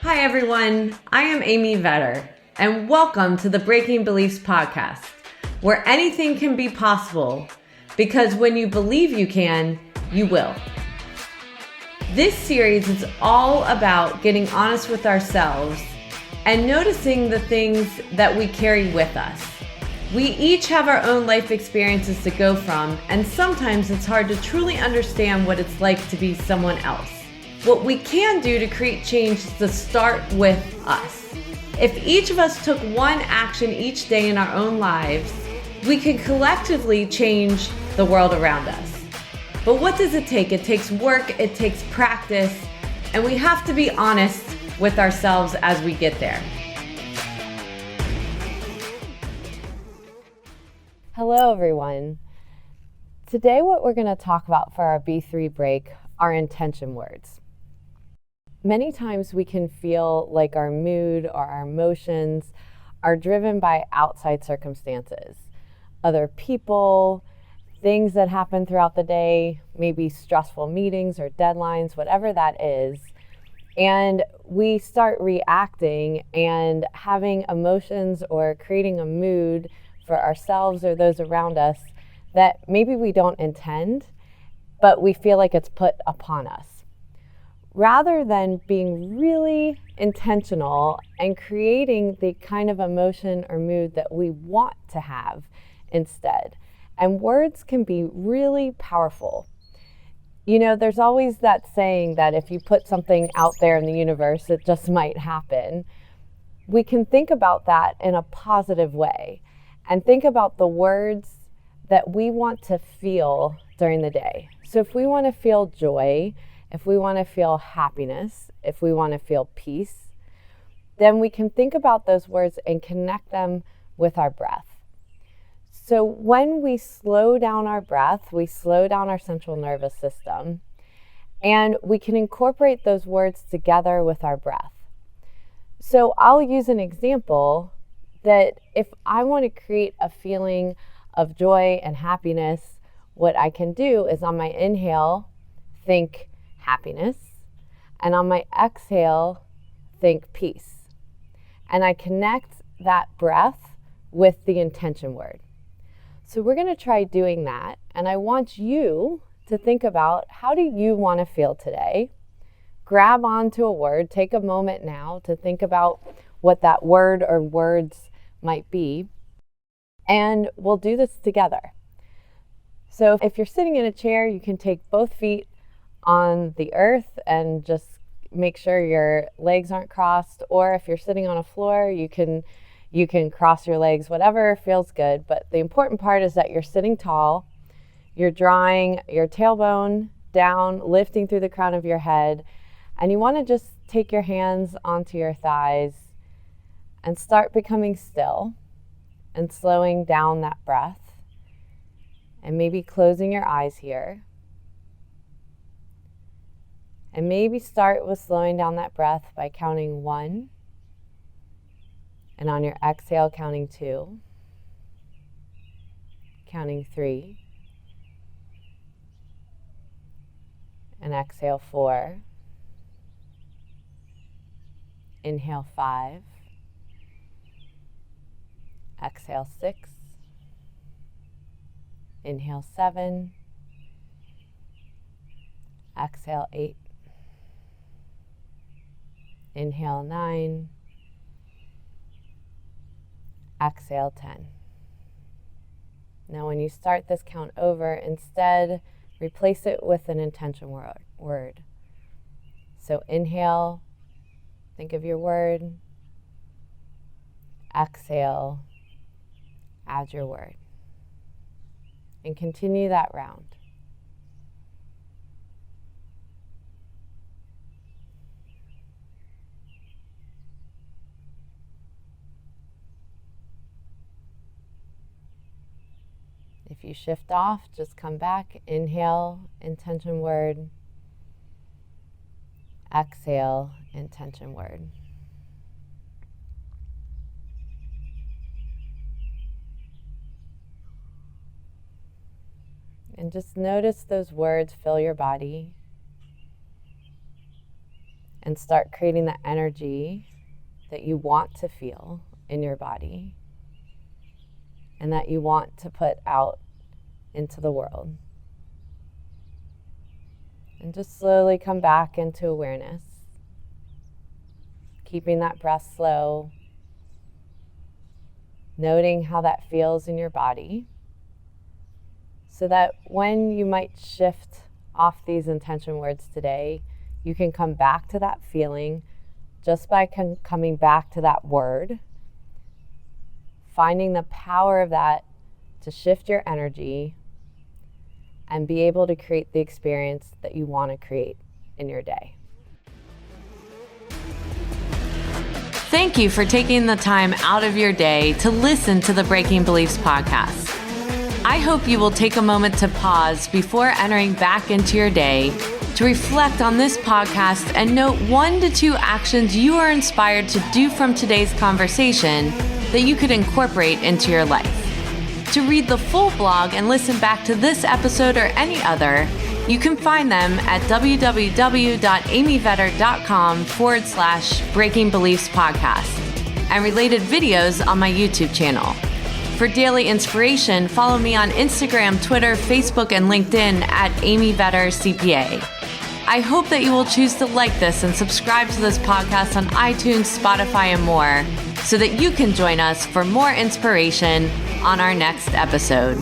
Hi everyone, I am Amy Vetter, and welcome to the Breaking Beliefs podcast, where anything can be possible, because when you believe you can, you will. This series is all about getting honest with ourselves and noticing the things that we carry with us. We each have our own life experiences to go from, and sometimes it's hard to truly understand what it's like to be someone else. What we can do to create change is to start with us. If each of us took one action each day in our own lives, we could collectively change the world around us. But what does it take? It takes work, it takes practice, and we have to be honest with ourselves as we get there. Hello everyone. Today what we're going to talk about for our B3 break are intention words. Many times we can feel like our mood or our emotions are driven by outside circumstances, other people, things that happen throughout the day, maybe stressful meetings or deadlines, whatever that is. And we start reacting and having emotions or creating a mood for ourselves or those around us that maybe we don't intend, but we feel like it's put upon us. Rather than being really intentional and creating the kind of emotion or mood that we want to have instead. And words can be really powerful. You know, there's always that saying that if you put something out there in the universe, it just might happen. We can think about that in a positive way and think about the words that we want to feel during the day. So if we want to feel joy, if we want to feel happiness, if we want to feel peace, then we can think about those words and connect them with our breath. So when we slow down our breath, we slow down our central nervous system, and we can incorporate those words together with our breath. So I'll use an example that if I want to create a feeling of joy and happiness, what I can do is on my inhale, think happiness, and on my exhale, think peace. And I connect that breath with the intention word. So we're going to try doing that, and I want you to think about, how do you want to feel today? Grab onto a word, take a moment now to think about what that word or words might be, and we'll do this together. So if you're sitting in a chair, you can take both feet on the earth and just make sure your legs aren't crossed, or if you're sitting on a floor, you can cross your legs, whatever feels good. But the important part is that you're sitting tall, you're drawing your tailbone down, lifting through the crown of your head, and you want to just take your hands onto your thighs and start becoming still and slowing down that breath, and maybe closing your eyes here. And maybe start with slowing down that breath by counting 1, and on your exhale, counting 2, counting 3, and exhale 4, inhale 5, exhale 6, inhale 7, exhale 8, inhale 9, exhale 10. Now when you start this count over, instead replace it with an intention word. So inhale, think of your word. Exhale, add your word. And continue that round. If you shift off, just come back. Inhale, intention word. Exhale, intention word. And just notice those words fill your body. and start creating the energy that you want to feel in your body and that you want to put out into the world. And just slowly come back into awareness, keeping that breath slow, noting how that feels in your body, so that when you might shift off these intention words today, you can come back to that feeling just by coming back to that word, finding the power of that to shift your energy and be able to create the experience that you want to create in your day. Thank you for taking the time out of your day to listen to the Breaking Beliefs podcast. I hope you will take a moment to pause before entering back into your day to reflect on this podcast and note 1 to 2 actions you are inspired to do from today's conversation that you could incorporate into your life. To read the full blog and listen back to this episode or any other, you can find them at www.amyvetter.com/Breaking Beliefs podcast and related videos on my YouTube channel. For daily inspiration, follow me on Instagram, Twitter, Facebook, and LinkedIn at Amy Vetter CPA. I hope that you will choose to like this and subscribe to this podcast on iTunes, Spotify, and more so that you can join us for more inspiration on our next episode.